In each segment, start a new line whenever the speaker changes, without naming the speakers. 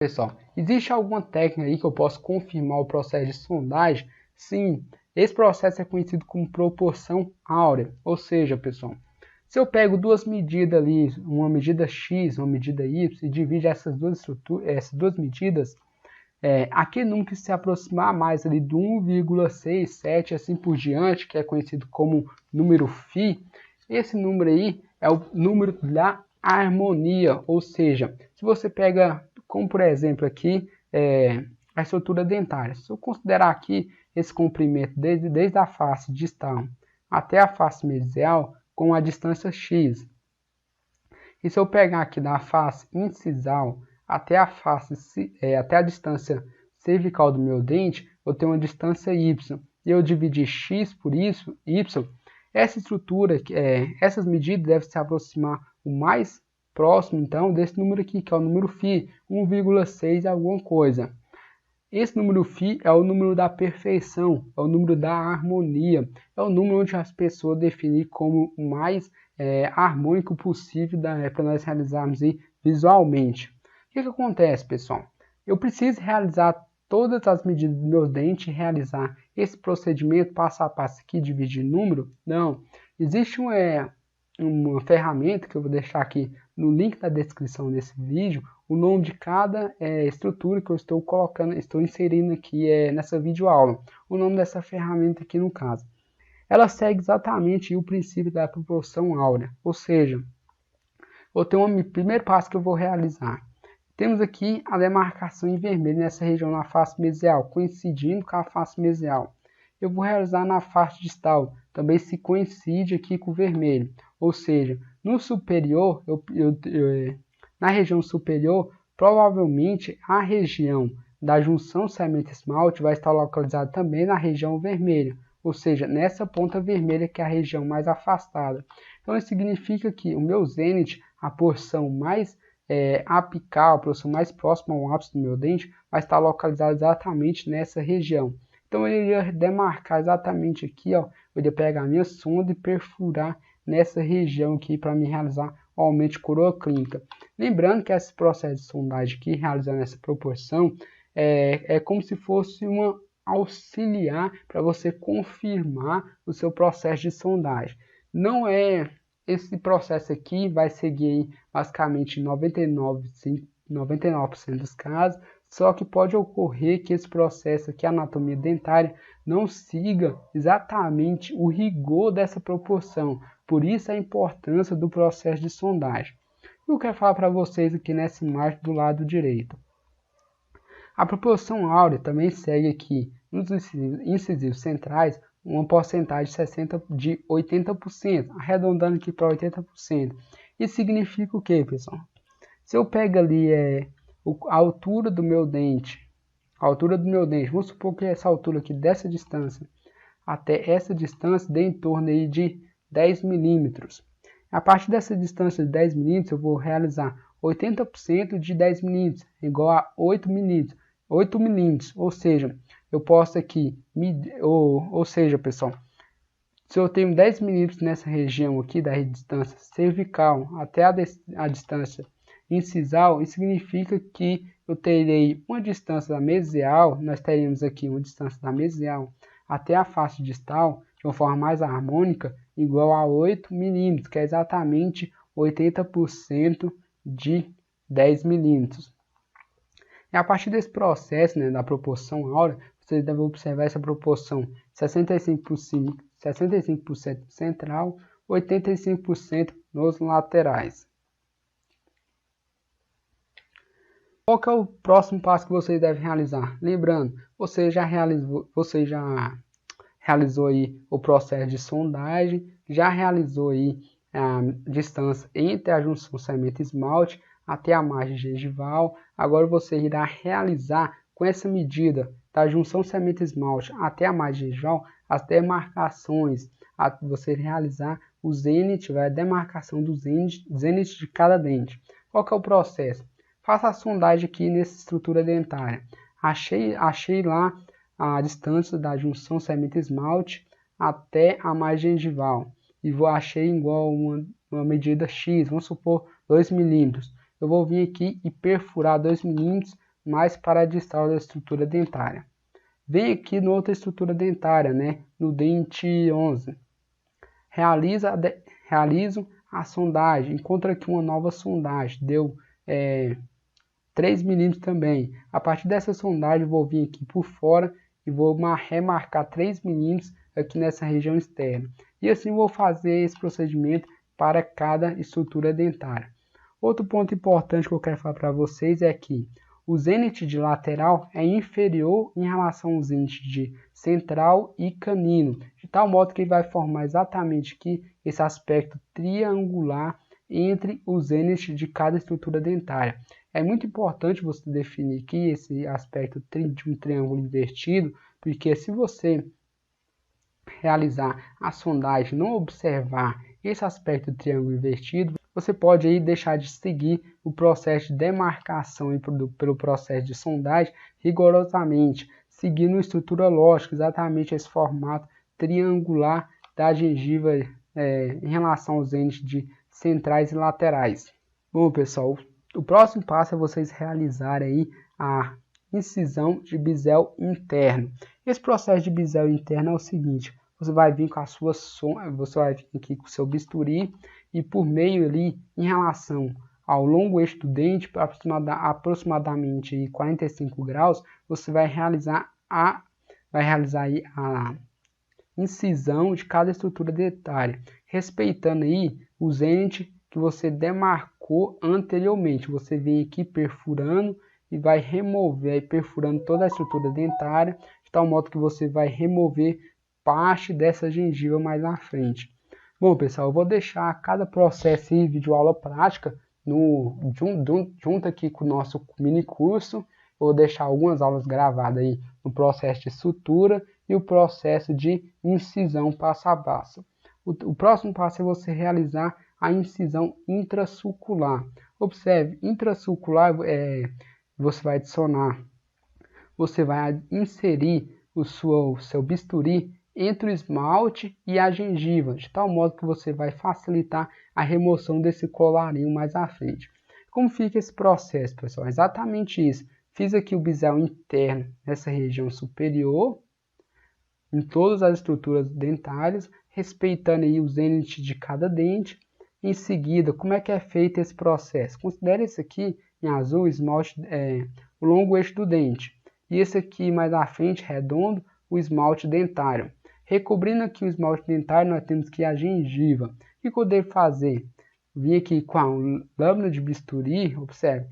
Pessoal, existe alguma técnica aí que eu posso confirmar o processo de sondagem? Sim, esse processo é conhecido como proporção áurea. Ou seja, pessoal, se eu pego duas medidas ali, uma medida X, uma medida Y, e divide essas duas medidas, aquele número que se aproximar mais ali do 1,67 assim por diante, que é conhecido como número φ, esse número aí é o número da harmonia. Ou seja, se você pega, como por exemplo aqui, a estrutura dentária, se eu considerar aqui esse comprimento desde a face distal até a face mesial com a distância x, e se eu pegar aqui da face incisal até até a distância cervical do meu dente, eu tenho uma distância y, e eu dividir x por isso, y, essa estrutura, essas medidas devem se aproximar o mais próximo, então, desse número aqui, que é o número φ, 1,6 alguma coisa. Esse número φ é o número da perfeição, é o número da harmonia, é o número onde as pessoas definem como o mais harmônico possível para nós realizarmos visualmente. O que acontece, pessoal? Eu preciso realizar todas as medidas dos meus dentes e realizar esse procedimento passo a passo aqui, dividir número? Não. Existe uma ferramenta que eu vou deixar aqui no link da descrição desse vídeo, o nome de cada estrutura que eu estou inserindo aqui nessa videoaula. O nome dessa ferramenta aqui no caso. Ela segue exatamente o princípio da proporção áurea, ou seja, eu tenho um primeiro passo que eu vou realizar. Temos aqui a demarcação em vermelho nessa região na face mesial, coincidindo com a face mesial. Eu vou realizar na face distal, também se coincide aqui com o vermelho. Ou seja, no superior, na região superior, provavelmente a região da junção cemento-esmalte vai estar localizada também na região vermelha. Ou seja, nessa ponta vermelha que é a região mais afastada. Então isso significa que o meu zênite, a porção mais apical, a porção mais próxima ao ápice do meu dente, vai estar localizada exatamente nessa região. Então eu iria demarcar exatamente aqui, ó, eu iria pegar a minha sonda e perfurar nessa região aqui para me realizar o aumento de coroa clínica. Lembrando que esse processo de sondagem aqui, realizando essa proporção, é como se fosse uma auxiliar para você confirmar o seu processo de sondagem. Não é esse processo aqui vai seguir basicamente 99% dos casos, só que pode ocorrer que esse processo aqui, a anatomia dentária, não siga exatamente o rigor dessa proporção. Por isso a importância do processo de sondagem. Eu quero falar para vocês aqui nessa imagem do lado direito. A proporção áurea também segue aqui nos incisivos centrais uma porcentagem de 80%, arredondando aqui para 80%. Isso significa o que, pessoal? Se eu pego ali a altura do meu dente, vamos supor que essa altura aqui dessa distância até essa distância dê em torno aí de 10 milímetros. A partir dessa distância de 10 milímetros, eu vou realizar 80% de 10 milímetros, igual a 8 milímetros. 8 milímetros, ou seja, eu posso aqui, ou seja, pessoal, se eu tenho 10 milímetros nessa região aqui da distância cervical até a distância incisal, isso significa que eu terei uma distância da mesial, nós teríamos aqui uma distância da mesial até a face distal, de uma forma mais harmônica, igual a 8 milímetros, que é exatamente 80% de 10 milímetros. E a partir desse processo, né, da proporção áurea, vocês devem observar essa proporção 65% central, 85% nos laterais. Qual que é o próximo passo que vocês devem realizar? Lembrando, você já realizou aí o processo de sondagem, já realizou aí a distância entre a junção cemento-esmalte até a margem gengival. Agora você irá realizar com essa medida da junção cemento-esmalte até a margem gengival as demarcações, você realizar o zênite, a demarcação do zênite de cada dente. Qual que é o processo? Faça a sondagem aqui nessa estrutura dentária. Achei lá a distância da junção cemento-esmalte até a margem gengival. E achei igual uma medida X, vamos supor 2 milímetros. Eu vou vir aqui e perfurar 2 milímetros mais para a distal da estrutura dentária. Vem aqui na outra estrutura dentária, né, no dente 11. Realizo a sondagem, encontro aqui uma nova sondagem, deu 3 milímetros também. A partir dessa sondagem, vou vir aqui por fora e vou remarcar 3 milímetros aqui nessa região externa. E assim vou fazer esse procedimento para cada estrutura dentária. Outro ponto importante que eu quero falar para vocês é que o zênite de lateral é inferior em relação ao zênite de central e canino, de tal modo que ele vai formar exatamente aqui esse aspecto triangular entre o zênite de cada estrutura dentária. É muito importante você definir aqui esse aspecto de um triângulo invertido, porque se você realizar a sondagem, não observar esse aspecto do triângulo invertido, você pode aí deixar de seguir o processo de demarcação pelo processo de sondagem rigorosamente, seguindo a estrutura lógica, exatamente esse formato triangular da gengiva em relação aos entes de centrais e laterais. Bom, pessoal, o próximo passo é vocês realizarem aí a incisão de bisel interno. Esse processo de bisel interno é o seguinte: você vai vir com a sua você vai vir aqui com o seu bisturi e por meio ali, em relação ao longo eixo do dente, aproximadamente aí 45 graus, você vai realizar aí a incisão de cada estrutura dentária, respeitando aí o zênite que você demarcou anteriormente. Você vem aqui perfurando e vai remover, aí perfurando toda a estrutura dentária, de tal modo que você vai remover parte dessa gengiva mais na frente. Bom, pessoal, eu vou deixar cada processo em vídeo aula prática junto aqui com o nosso mini curso. Eu vou deixar algumas aulas gravadas aí no processo de sutura e o processo de incisão passo a passo. O próximo passo é você realizar a incisão intrasulcular. Observe, intrasulcular você vai adicionar, você vai inserir o seu bisturi entre o esmalte e a gengiva, de tal modo que você vai facilitar a remoção desse colarinho mais à frente. Como fica esse processo, pessoal? Exatamente isso. Fiz aqui o bisel interno nessa região superior, em todas as estruturas dentárias, respeitando aí o zênite de cada dente. Em seguida, como é que é feito esse processo? Considere esse aqui em azul, esmalte, o longo eixo do dente. E esse aqui mais à frente, redondo, o esmalte dentário. Recobrindo aqui o esmalte dentário, nós temos aqui a gengiva. O que eu devo fazer? Vim aqui com a lâmina de bisturi, observe,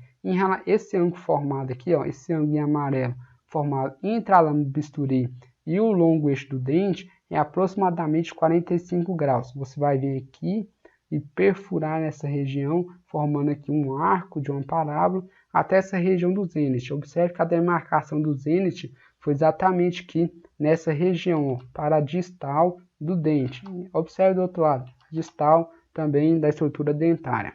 esse ângulo formado aqui, ó, esse ângulo em amarelo, formado entre a lâmina de bisturi e o longo eixo do dente, é aproximadamente 45 graus. Você vai vir aqui e perfurar nessa região, formando aqui um arco de uma parábola, até essa região do zênite. Observe que a demarcação do zênite foi exatamente aqui nessa região, ó, para a distal do dente. Observe do outro lado, a distal também da estrutura dentária.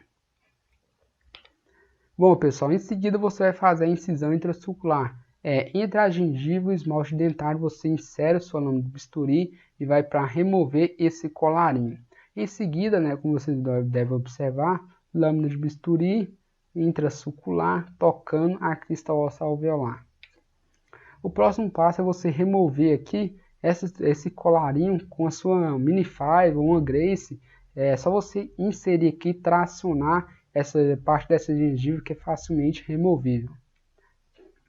Bom, pessoal, em seguida você vai fazer a incisão intrasulcular. Entre a gengiva e o esmalte dentário, você insere a sua lâmina de bisturi e vai para remover esse colarinho. Em seguida, né, como vocês devem observar, lâmina de bisturi intrasulcular tocando a crista óssea alveolar. O próximo passo é você remover aqui esse colarinho com a sua mini-five ou uma Grace. É só você inserir aqui e tracionar essa parte dessa gengiva que é facilmente removível.